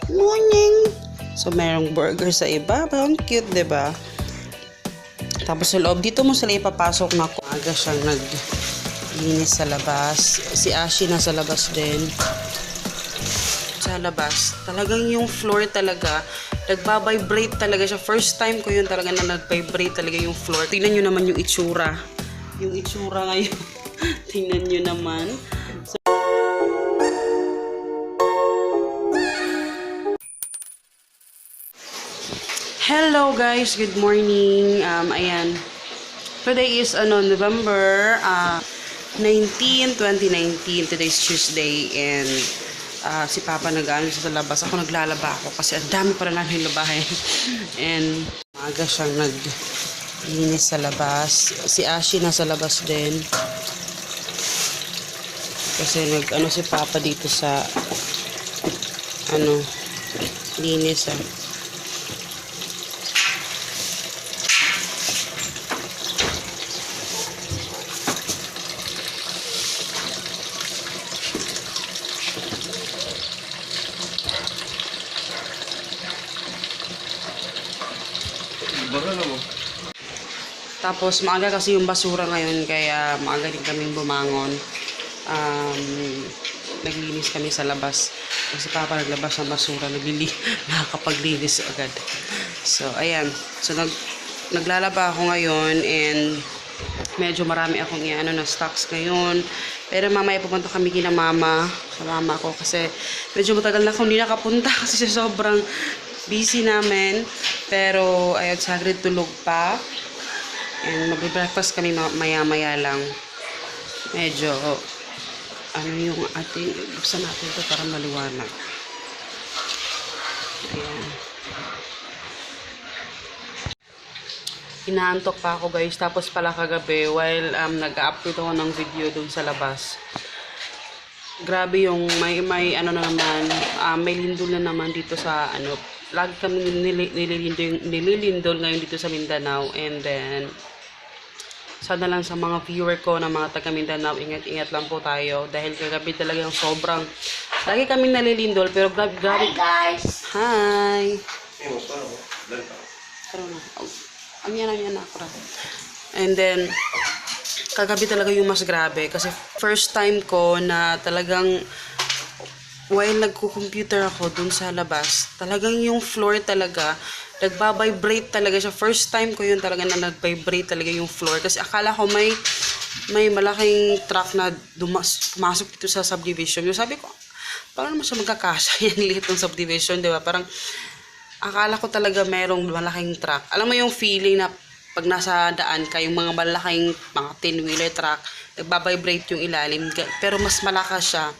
Morning! So, merong burger sa ibabaw. Ang cute, diba? Tapos sa loob, dito mo sila ipapasok na aga siyang naglinis sa labas. Si Ashi nasa labas din. Sa labas, talagang yung floor talaga, nagbabibrate talaga siya. First time ko yun talaga na nag-vibrate talaga yung floor. Tingnan nyo naman yung itsura. Yung itsura ngayon. Tingnan nyo naman. Hello guys, good morning. Ayan. Today is November 19, 2019. Today is Tuesday and si Papa nag-ano sa labas. Ako naglalaba ako kasi ang dami pa rin namin labahin. And maaga siyang naglinis sa labas. Si Ashi nasa labas din. Kasi nag-ano si Papa dito sa linis Tapos maaga kasi yung basura ngayon kaya maaga din kaming bumangon. Naglinis kami sa labas. Kasi Papa naglabas ng basura, nakakapaglinis agad. So ayan. So naglalaba ako ngayon and medyo marami akong na stocks ngayon. Pero mamaya pupunta kami kina mama, sa mama ko kasi medyo matagal na akong hindi nakapunta kasi sobrang busy namin. Pero ayun, saglit tulog pa. And mag-breakfast kami maya-maya lang. Medyo, yung ating, buksan natin ito para maliwanag. Ayan. Inaantok pa ako guys. Tapos pala kagabi, while nag-upload ako ng video dun sa labas. Grabe yung, may may lindol na naman dito sa, lagi kami nililindol ngayon dito sa Mindanao. And then, sana lang sa mga viewer ko na mga taga Mindanao, ingat-ingat lang po tayo. Dahil kagabi talagang sobrang, lagi kaming nalilindol, pero grabe. Hi guys! Hi! And then, kagabi talaga yung mas grabe. Kasi first time ko na talagang, while nagko-computer ako dun sa labas, talagang yung floor talaga, nagbabibrate talaga siya. First time ko yun talaga na nag-vibrate talaga yung floor. Kasi akala ko may malaking truck na pumasok dito sa subdivision. Yung sabi ko, paano naman siya magkakasya yan liit ng subdivision, di ba? Parang, akala ko talaga merong malaking truck. Alam mo yung feeling na pag nasa daan ka, yung mga malaking, mga 10-wheeler truck, nagbabibrate yung ilalim. Pero mas malakas siya.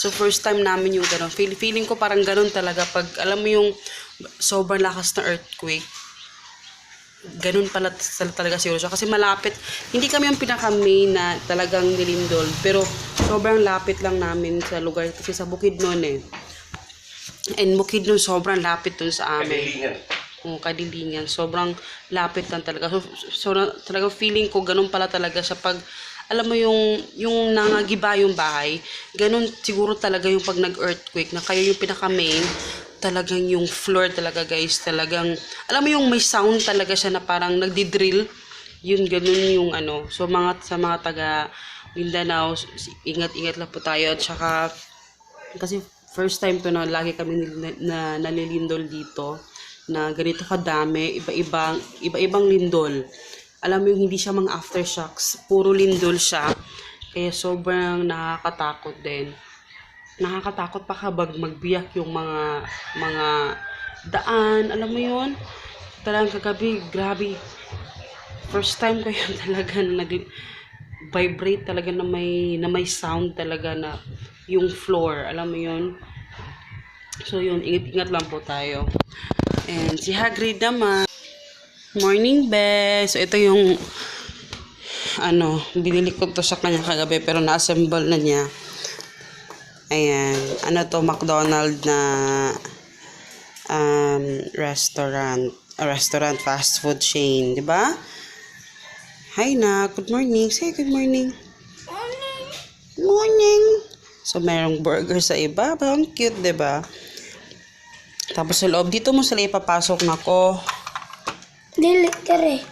So, first time namin yung gano'n. Feeling ko parang gano'n talaga pag, alam mo yung sobrang lakas na earthquake. Gano'n pala talaga siguro siya. Kasi malapit. Hindi kami yung pinaka-main na talagang nilindol. Pero, sobrang lapit lang namin sa lugar. Kasi sa Bukidnon And Bukidnon, sobrang lapit dun sa amin. Kadilingan. Sobrang lapit lang talaga. So talagang feeling ko, gano'n pala talaga siya pag, alam mo yung nangagiba yung bahay, ganun siguro talaga yung pag nag-earthquake, na kayo yung pinaka-main, talagang yung floor talaga guys, talagang, alam mo yung may sound talaga siya na parang nagdi-drill, yun ganun yung So sa mga taga Mindanao, ingat-ingat lang po tayo, at saka, kasi first time to na lagi kami nalilindol dito, na ganito kadami, iba-ibang lindol. Alam mo yung hindi siya mga aftershocks, puro lindol siya. Kaya sobrang nakakatakot din. Nakakatakot pa kabag magbiyak yung mga daan, alam mo yun? Talagang kagabi, grabe. First time ko yun talaga na nag-vibrate talaga na may sound talaga na yung floor, alam mo yun? So yun, ingat-ingat lang po tayo. And si Hagrid naman. Morning, Bes. So, ito yung binili ko to sa kanya kagabi pero na-assemble na niya. Ayan. To, McDonald's na restaurant fast food chain, di ba? Hi na, good morning. Say good morning. Morning. Morning. So, merong burger sa iba. Ang cute, di ba? Tapos sa loob, dito mo sila ipapasok na ko. Dili ka rin.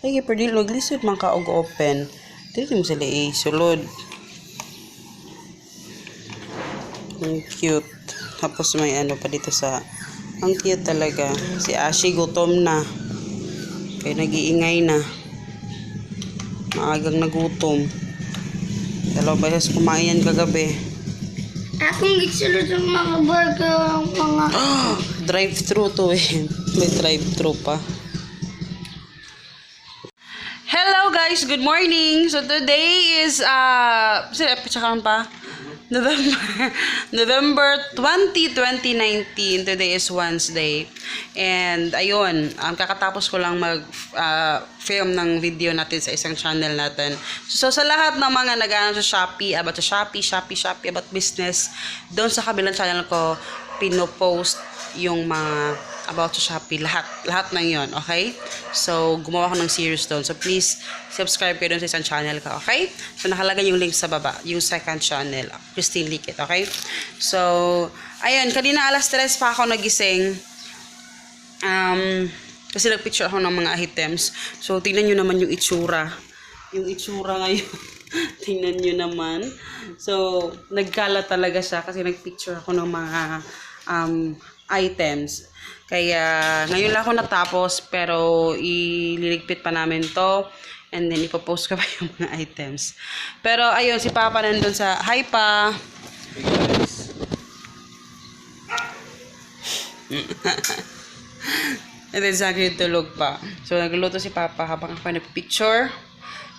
Ay, pero di maglisod man ka og open. Dito mo sila isulod. Ang cute. Tapos may ano pa dito sa... Ang cute talaga. Si Ashi gutom na. Kaya nag-iingay na. Maagang nagutom. 2 beses kumain yan kagabi. Akong gisulod ng mga burger, mga... Drive-thru to eh. May drive-thru pa. Hello guys, good morning. So today is tsaka pa November 20, 2019. Today is Wednesday. And ayun, kakatapos ko lang mag film ng video natin sa isang channel natin. So sa lahat ng mga nag-ano sa Shopee, about about business, doon sa kabilang channel ko pinopost yung mga about sa Shopee, lahat ng yon, okay? So, gumawa ako ng series doon. So, please, subscribe kayo doon sa isang channel ko, okay? So, nakalagay yung link sa baba, yung second channel, Christine Likit, okay? So, ayun, kanina alas 3 pa ako nagising. Kasi nagpicture ako ng mga items. So, tingnan nyo naman yung itsura. Yung itsura ngayon. Tingnan nyo naman. So, nagkala talaga siya kasi nagpicture ako ng mga items. Kaya, ngayon lang ako natapos, pero ililigpit pa namin to. And then, ipopost ko pa yung mga items. Pero, ayun, si Papa nandun sa... Hi, Pa! And then, Zachary tulog pa. So, nagluto si Papa habang ako nagpicture.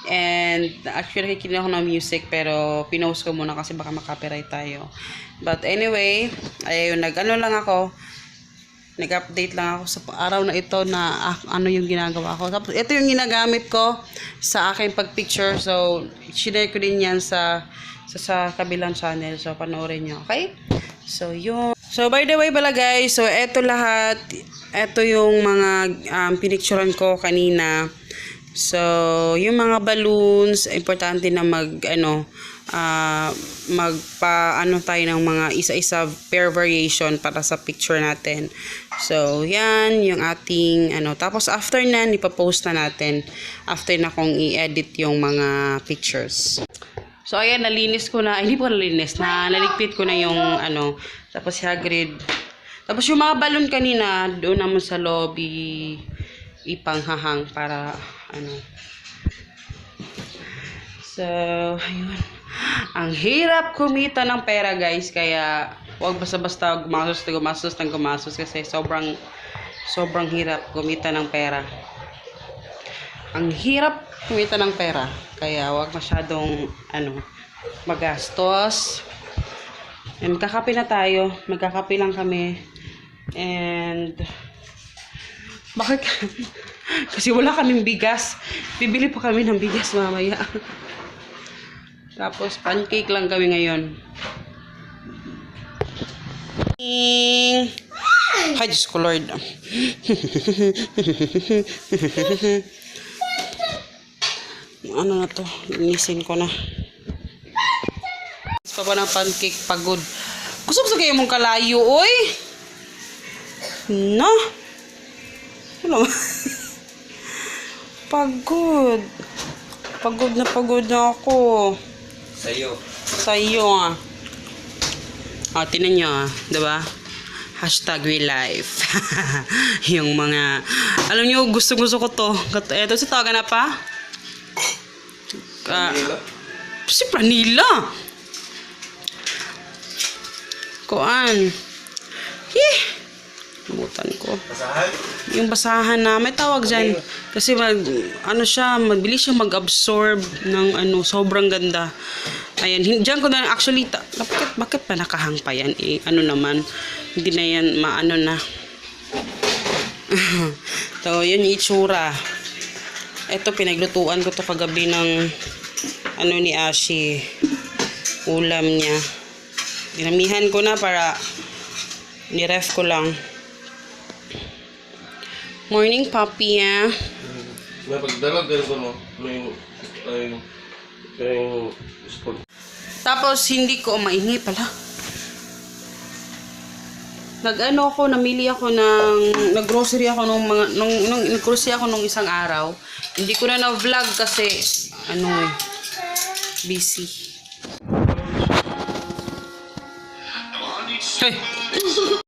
And, actually, nakikinig ako ng music, pero pinost ko muna kasi baka makapiright tayo. But anyway, ayun, nag-ano lang ako. Nag-update lang ako sa araw na ito na ano yung ginagawa ko. Tapos, ito yung ginagamit ko sa aking pag-picture. So, share ko din yan sa kabilang channel. So, panoorin nyo. Okay? So, yun. So, by the way pala guys, so, ito lahat. Ito yung mga pinicturean ko kanina. So, yung mga balloons, importante na magpa-ano tayo ng mga isa-isa pair variation para sa picture natin. So, yan yung ating Tapos, after na, ipapost na natin. After na kong i-edit yung mga pictures. So, ayan, nalinis ko na. Hindi po nalinis. Naligpit ko na yung Tapos, Hagrid. Tapos, yung mga balloon kanina, doon naman sa lobby, ipanghahang para So, ayun. Ang hirap kumita ng pera, guys. Kaya, huwag basta-basta gumastos kasi sobrang hirap kumita ng pera. Ang hirap kumita ng pera. Kaya, huwag masyadong, magastos. And, magkakape na tayo. Magkakape lang kami. And, bakit? Kasi wala kaming bigas. Bibili pa kami ng bigas mamaya. Tapos, pancake lang kami ngayon. Ay, Diyos ko, Lord. Ano na to? Linisin ko na. Pa ba ng pancake pagod? Gusto kayo mong kalayo, oy? No? Ano? Pagod. Pagod na ako. Sa'yo tinan nyo diba? #WeLife. Yung mga, alam nyo, gusto ko to. Ito, si tawagan na pa? Si Pranila. Kuan. Nabutan ko. Basahan? Yung basahan na, may tawag dyan. Kasi mabilis siya mag-absorb ng sobrang ganda. Ayan, dyan ko na, actually, bakit pa nakahang pa yan? Naman, hindi na yan, na. So, yun yung itsura. Ito, pinaglutuan ko to kagabi ng, ni Ashi. Ulam niya. Dinamihan ko na para, ni-ref ko lang. Morning, Papi, May pagdalag ganito mo. May sport. Tapos, hindi ko maingay pala. nag-ano ako, namili ako ng, nag-grocery ako nag-grocery ako nung isang araw. Hindi ko na na-vlog kasi, busy. Hey!